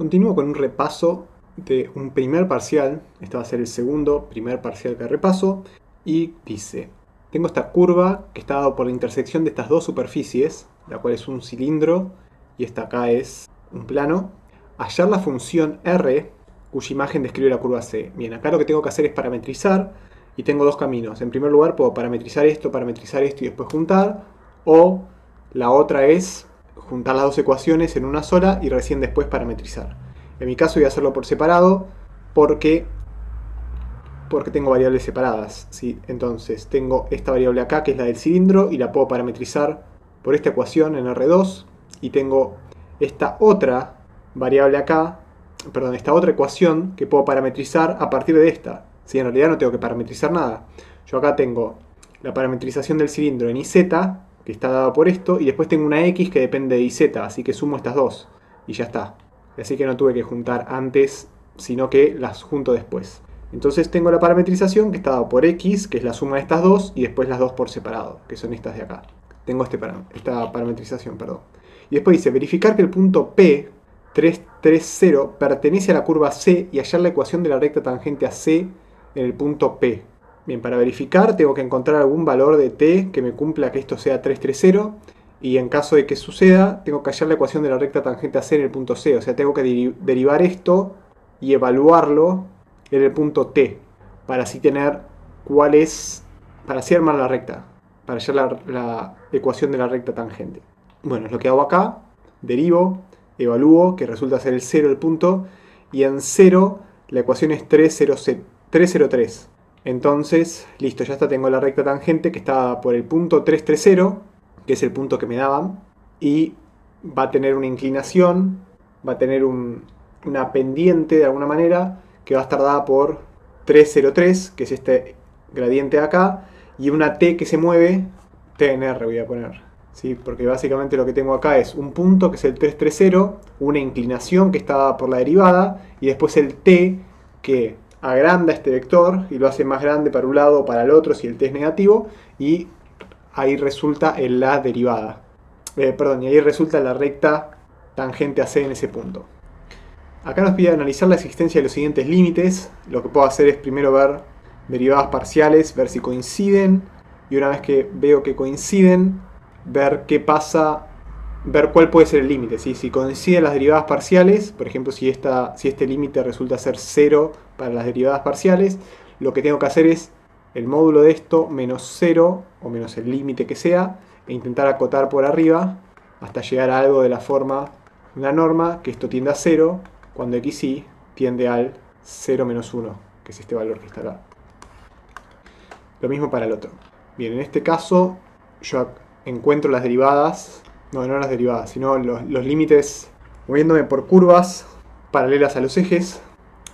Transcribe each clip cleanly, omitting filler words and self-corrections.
Continúo con un repaso de un primer parcial. Este va a ser el segundo primer parcial que repaso. Y dice, tengo esta curva que está dada por la intersección de estas dos superficies, la cual es un cilindro y esta acá es un plano. Hallar la función R, cuya imagen describe la curva C. Bien, acá lo que tengo que hacer es parametrizar y tengo dos caminos. En primer lugar puedo parametrizar esto y después juntar. O la otra es juntar las dos ecuaciones en una sola y recién después parametrizar. En mi caso voy a hacerlo por separado porque tengo variables separadas, ¿sí? Entonces tengo esta variable acá que es la del cilindro y la puedo parametrizar por esta ecuación en R2 y tengo esta otra variable acá, perdón, esta otra ecuación que puedo parametrizar a partir de esta. ¿Sí? En realidad no tengo que parametrizar nada. Yo acá tengo la parametrización del cilindro en IZ, que está dada por esto, y después tengo una X que depende de IZ, así que sumo estas dos y ya está. Así que no tuve que juntar antes, sino que las junto después. Entonces tengo la parametrización que está dada por X, que es la suma de estas dos, y después las dos por separado, que son estas de acá. Tengo esta parametrización, perdón. Y después dice, verificar que el punto P, 330, pertenece a la curva C y hallar la ecuación de la recta tangente a C en el punto P. Bien, para verificar tengo que encontrar algún valor de t que me cumpla que esto sea 330 y en caso de que suceda tengo que hallar la ecuación de la recta tangente a C en el punto C, o sea tengo que derivar esto y evaluarlo en el punto T para así tener cuál es, para así armar la recta, para hallar la ecuación de la recta tangente. Bueno, es lo que hago acá, derivo, evalúo, que resulta ser el 0 el punto, y en 0 la ecuación es 303. Entonces, listo, ya está, tengo la recta tangente que está por el punto 330, que es el punto que me daban, y va a tener una inclinación, va a tener una pendiente de alguna manera, que va a estar dada por 303, que es este gradiente de acá, y una t que se mueve, t en r voy a poner, ¿sí? Porque básicamente lo que tengo acá es un punto, que es el 330, una inclinación que está dada por la derivada, y después el t que agranda este vector y lo hace más grande para un lado o para el otro si el t es negativo, y ahí resulta en la derivada. Y ahí resulta la recta tangente a C en ese punto. Acá nos pide analizar la existencia de los siguientes límites. Lo que puedo hacer es primero ver derivadas parciales, ver si coinciden, y una vez que veo que coinciden, ver qué pasa, ver cuál puede ser el límite, ¿sí? Si coinciden las derivadas parciales, por ejemplo si este límite resulta ser 0 para las derivadas parciales, lo que tengo que hacer es el módulo de esto menos 0 o menos el límite que sea e intentar acotar por arriba hasta llegar a algo de la forma de una norma que esto tiende a 0 cuando xy tiende al 0 menos 1, que es este valor que está acá. Lo mismo para el otro. Bien, en este caso yo encuentro las derivadas, no las derivadas, sino los límites moviéndome por curvas paralelas a los ejes.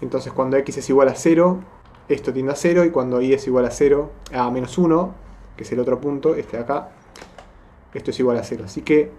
Entonces cuando x es igual a 0, esto tiende a 0, y cuando y es igual a 0, a menos 1, que es el otro punto, este de acá, esto es igual a 0. Así que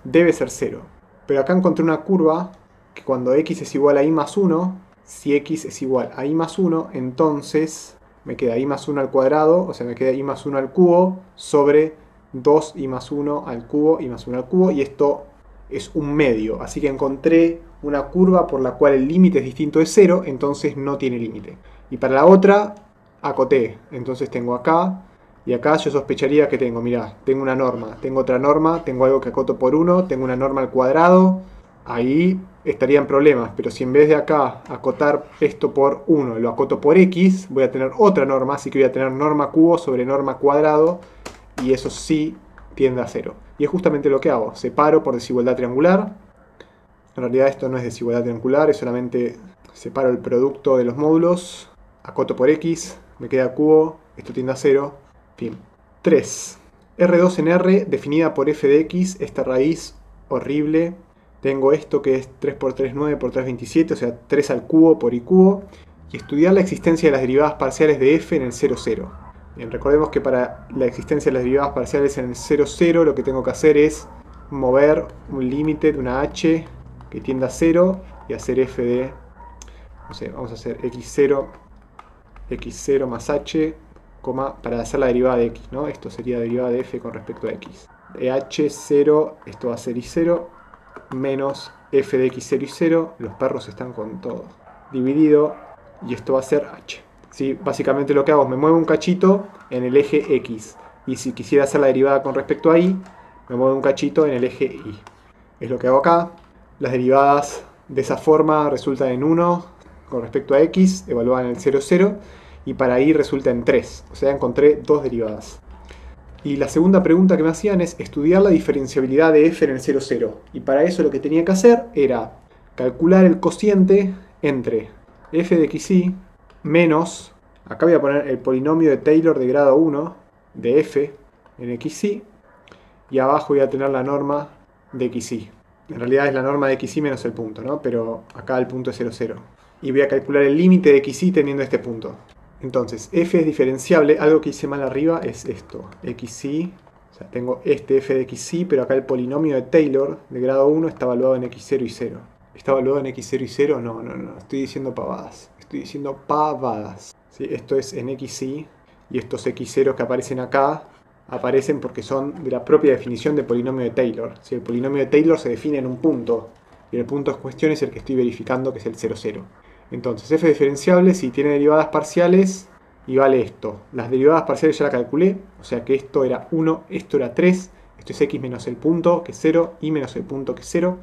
debe ser 0. Pero acá encontré una curva que cuando x es igual a y más 1, si x es igual a y más 1, entonces me queda y más 1 al cuadrado, o sea me queda y más 1 al cubo sobre 2y más 1 al cubo, y más 1 al cubo, y esto es un medio. Así que encontré una curva por la cual el límite es distinto de 0, entonces no tiene límite. Y para la otra, acoté. Entonces tengo acá, y acá yo sospecharía que tengo, mirá, tengo una norma, tengo otra norma, tengo algo que acoto por 1, tengo una norma al cuadrado, ahí estarían problemas, pero si en vez de acá acotar esto por 1 lo acoto por x, voy a tener otra norma, así que voy a tener norma cubo sobre norma cuadrado, y eso sí tiende a 0. Y es justamente lo que hago, separo por desigualdad triangular. En realidad esto no es desigualdad triangular, es solamente separo el producto de los módulos, acoto por x, me queda cubo, esto tiende a 0, fin. 3. R2 en R, definida por f de x, esta raíz horrible. Tengo esto que es 3 por 3, 9 por 3, 27, o sea 3 al cubo por y cubo. Y estudiar la existencia de las derivadas parciales de f en el 0, 0. Bien, recordemos que para la existencia de las derivadas parciales en el 0, 0, lo que tengo que hacer es mover un límite de una h que tiende a 0 y hacer f de, no sé, vamos a hacer x0 más h, para hacer la derivada de x, ¿no? Esto sería derivada de f con respecto a x. De h0, esto va a ser y0, menos f de x0 y 0, los perros están con todo, dividido, y esto va a ser h. ¿Sí? Básicamente lo que hago es me muevo un cachito en el eje x, y si quisiera hacer la derivada con respecto a y, me muevo un cachito en el eje y. Es lo que hago acá. Las derivadas de esa forma resultan en 1 con respecto a x, evaluadas en el 0, 0, y para y resulta en 3. O sea, encontré dos derivadas. Y la segunda pregunta que me hacían es estudiar la diferenciabilidad de f en el 0, 0. Y para eso lo que tenía que hacer era calcular el cociente entre f de xy menos, acá voy a poner el polinomio de Taylor de grado 1 de f en xy, y abajo voy a tener la norma de xy. En realidad es la norma de xy menos el punto, ¿no? Pero acá el punto es 0, 0. Y voy a calcular el límite de xy teniendo este punto. Entonces, f es diferenciable. Algo que hice mal arriba es esto. xy, o sea, tengo este f de xy, pero acá el polinomio de Taylor de grado 1 está evaluado en x0 y 0. ¿Está evaluado en x0 y 0? No. Estoy diciendo pavadas. ¿Sí? Esto es en xy, y estos x0 que aparecen acá aparecen porque son de la propia definición de polinomio de Taylor. Si el polinomio de Taylor se define en un punto, y el punto en cuestión es el que estoy verificando, que es el 0, 0. Entonces, f es diferenciable si tiene derivadas parciales y vale esto. Las derivadas parciales ya la calculé, o sea que esto era 1, esto era 3, esto es x menos el punto, que es 0, y menos el punto, que es 0.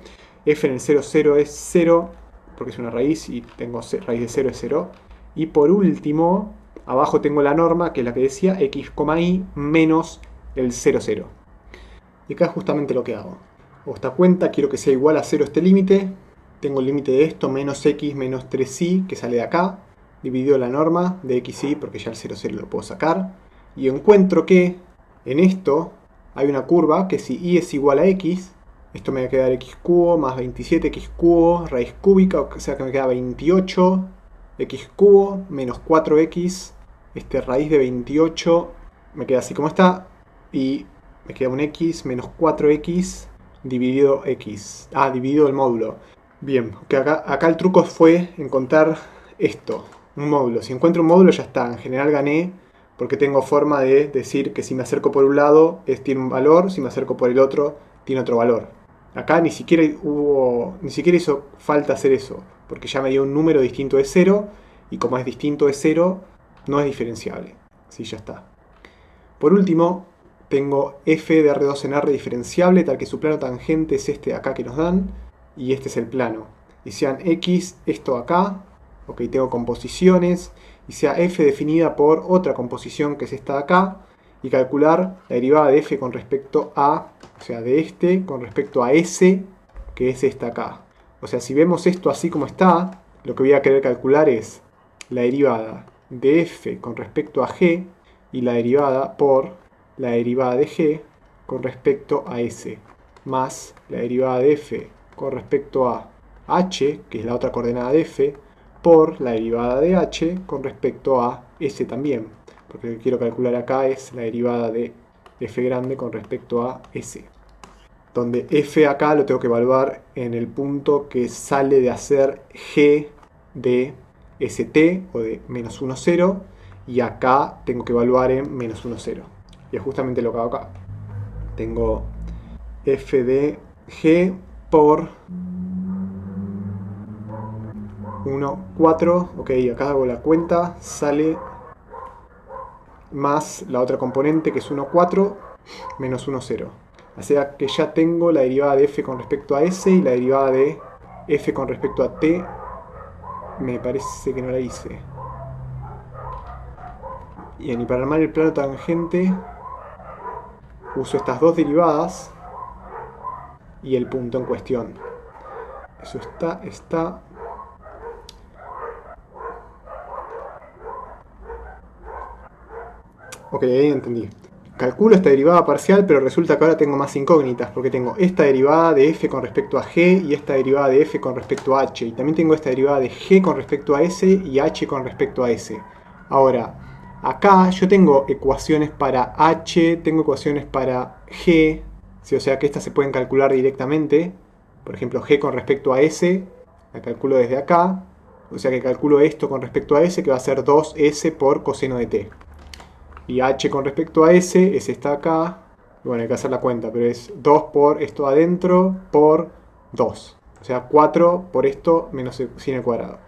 F en el 0, 0 es 0, porque es una raíz, y tengo raíz de 0 es 0. Y por último, abajo tengo la norma, que es la que decía x, y menos el 0, 0. Y acá es justamente lo que hago. Hago esta cuenta, quiero que sea igual a 0 este límite. Tengo el límite de esto, menos x menos 3y, que sale de acá, dividido la norma de xy, porque ya el 0, 0 lo puedo sacar. Y encuentro que en esto hay una curva que si y es igual a x, esto me va a quedar x cubo más 27x cubo, raíz cúbica, o sea que me queda 28 x cubo menos 4x, raíz de 28 me queda así como está, y me queda un x menos 4x dividido x, dividido el módulo. Bien, que acá el truco fue encontrar esto, un módulo. Si encuentro un módulo ya está, en general gané, porque tengo forma de decir que si me acerco por un lado tiene un valor, si me acerco por el otro tiene otro valor. Acá ni siquiera hizo falta hacer eso, porque ya me dio un número distinto de 0, y como es distinto de 0, no es diferenciable. Sí, ya está. Por último, tengo f de R2 en R diferenciable, tal que su plano tangente es este de acá que nos dan, y este es el plano. Y sean x, esto acá, ok, tengo composiciones, y sea f definida por otra composición que es esta de acá, y calcular la derivada de f con respecto a, o sea, de este con respecto a s, que es esta acá. O sea, si vemos esto así como está, lo que voy a querer calcular es la derivada de f con respecto a g, y la derivada por la derivada de g con respecto a s, más la derivada de f con respecto a h, que es la otra coordenada de f, por la derivada de h con respecto a s también. Porque lo que quiero calcular acá es la derivada de f grande con respecto a s. Donde f acá lo tengo que evaluar en el punto que sale de hacer g de st, o de menos 1, 0, y acá tengo que evaluar en menos 1, 0. Y es justamente lo que hago acá. Tengo f de g por 1, 4, ok, acá hago la cuenta, sale más la otra componente que es 1, 4, menos 1, 0. O sea que ya tengo la derivada de f con respecto a s y la derivada de f con respecto a t. Me parece que no la hice. Bien, y para armar el plano tangente uso estas dos derivadas y el punto en cuestión. Eso está. Ok, ahí entendí. Calculo esta derivada parcial, pero resulta que ahora tengo más incógnitas, porque tengo esta derivada de f con respecto a g y esta derivada de f con respecto a h. Y también tengo esta derivada de g con respecto a s y h con respecto a s. Ahora, acá yo tengo ecuaciones para h, tengo ecuaciones para g, ¿sí? O sea que estas se pueden calcular directamente. Por ejemplo, g con respecto a s, la calculo desde acá. O sea que calculo esto con respecto a s, que va a ser 2s por coseno de t. Y h con respecto a s es esta acá. Bueno, hay que hacer la cuenta, pero es 2 por esto adentro por 2. O sea, 4 por esto menos sin el cuadrado.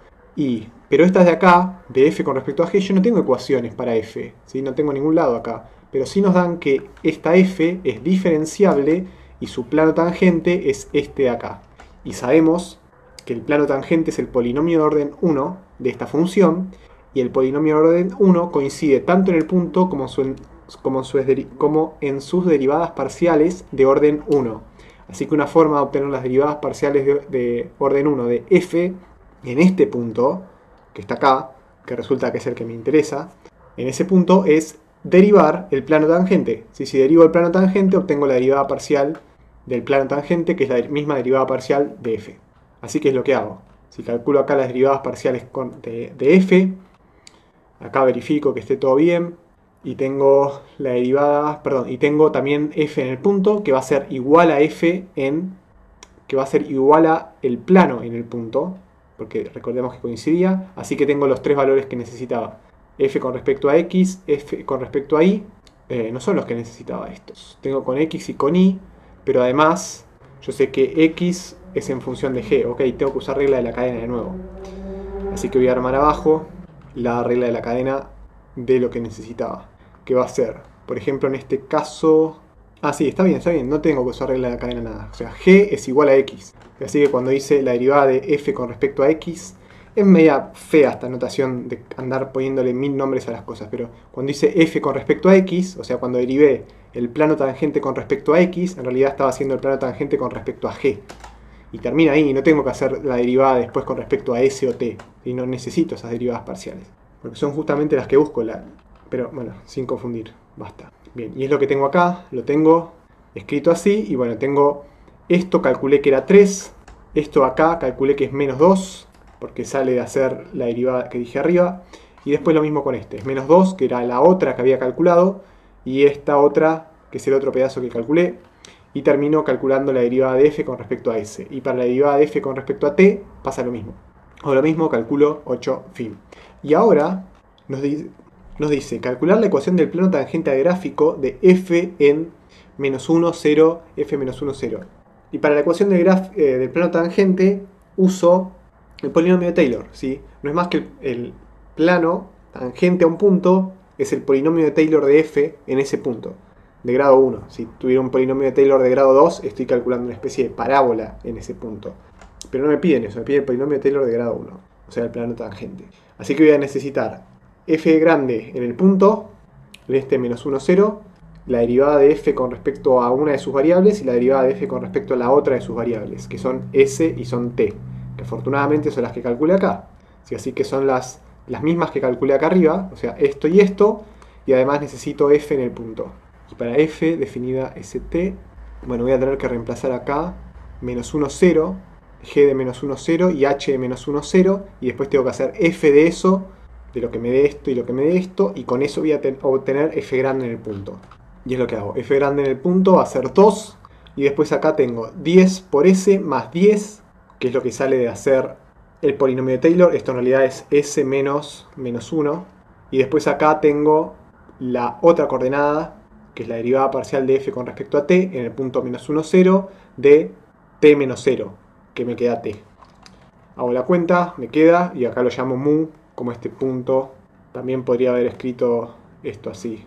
Pero estas de acá, de f con respecto a g, yo no tengo ecuaciones para f, ¿sí? No tengo ningún lado acá. Pero sí nos dan que esta f es diferenciable y su plano tangente es este de acá. Y sabemos que el plano tangente es el polinomio de orden 1 de esta función, y el polinomio de orden 1 coincide tanto en el punto como en sus derivadas parciales de orden 1. Así que una forma de obtener las derivadas parciales de orden 1 de f en este punto, que está acá, que resulta que es el que me interesa, en ese punto es derivar el plano tangente. Si derivo el plano tangente, obtengo la derivada parcial del plano tangente, que es la misma derivada parcial de f. Así que es lo que hago. Si calculo acá las derivadas parciales de f, acá verifico que esté todo bien, y tengo la derivada, perdón, y tengo también f en el punto, que va a ser igual a f que va a ser igual a el plano en el punto, porque recordemos que coincidía, así que tengo los tres valores que necesitaba. F con respecto a x, f con respecto a y, no son los que necesitaba estos. Tengo con x y con y, pero además yo sé que x es en función de g, ok, tengo que usar regla de la cadena de nuevo. Así que voy a armar abajo la regla de la cadena de lo que necesitaba, que va a ser, por ejemplo, en este caso... Ah, sí, está bien, no tengo que usar regla de la cadena nada. O sea, g es igual a x. Así que cuando hice la derivada de f con respecto a x, es media fea esta notación de andar poniéndole 1000 nombres a las cosas, pero cuando hice f con respecto a x, o sea, cuando derivé el plano tangente con respecto a x, en realidad estaba haciendo el plano tangente con respecto a g. Y termina ahí, no tengo que hacer la derivada después con respecto a s o t. Y no necesito esas derivadas parciales, porque son justamente las que busco. Pero bueno, sin confundir, basta. Bien, y es lo que tengo acá, lo tengo escrito así, y bueno, tengo esto, calculé que era 3, esto acá calculé que es menos 2, porque sale de hacer la derivada que dije arriba, y después lo mismo con este, es menos 2, que era la otra que había calculado, y esta otra, que es el otro pedazo que calculé, y termino calculando la derivada de f con respecto a s, y para la derivada de f con respecto a t pasa lo mismo. O lo mismo, calculo 8, fin. Y ahora nos dice calcular la ecuación del plano tangente a gráfico de f en menos 1, 0, f menos 1, 0. Y para la ecuación del plano tangente uso el polinomio de Taylor, ¿sí? No es más que el plano tangente a un punto es el polinomio de Taylor de f en ese punto, de grado 1. Si tuviera un polinomio de Taylor de grado 2, estoy calculando una especie de parábola en ese punto. Pero no me piden eso, me piden el polinomio de Taylor de grado 1, o sea, el plano tangente. Así que voy a necesitar f grande en el punto, en este menos 1, 0, la derivada de f con respecto a una de sus variables y la derivada de f con respecto a la otra de sus variables, que son s y son t, que afortunadamente son las que calculé acá. ¿Sí? Así que son las mismas que calculé acá arriba, o sea, esto, y además necesito f en el punto. Y para f definida st, bueno, voy a tener que reemplazar acá menos 1, 0, g de menos 1, 0 y h de menos 1, 0, y después tengo que hacer f de eso, de lo que me dé esto y lo que me dé esto, y con eso voy a obtener f grande en el punto. Y es lo que hago. F grande en el punto va a ser 2, y después acá tengo 10 por s más 10, que es lo que sale de hacer el polinomio de Taylor. Esto en realidad es s menos 1, y después acá tengo la otra coordenada, que es la derivada parcial de f con respecto a t, en el punto menos 1, 0, de t menos 0, que me queda t. Hago la cuenta, me queda, y acá lo llamo mu, como este punto. También podría haber escrito esto así.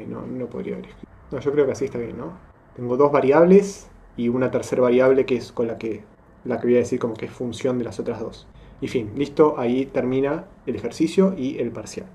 No podría haber escrito. No, yo creo que así está bien, ¿no? Tengo dos variables y una tercera variable que es con la que voy a decir como que es función de las otras dos. Y fin, listo, ahí termina el ejercicio y el parcial.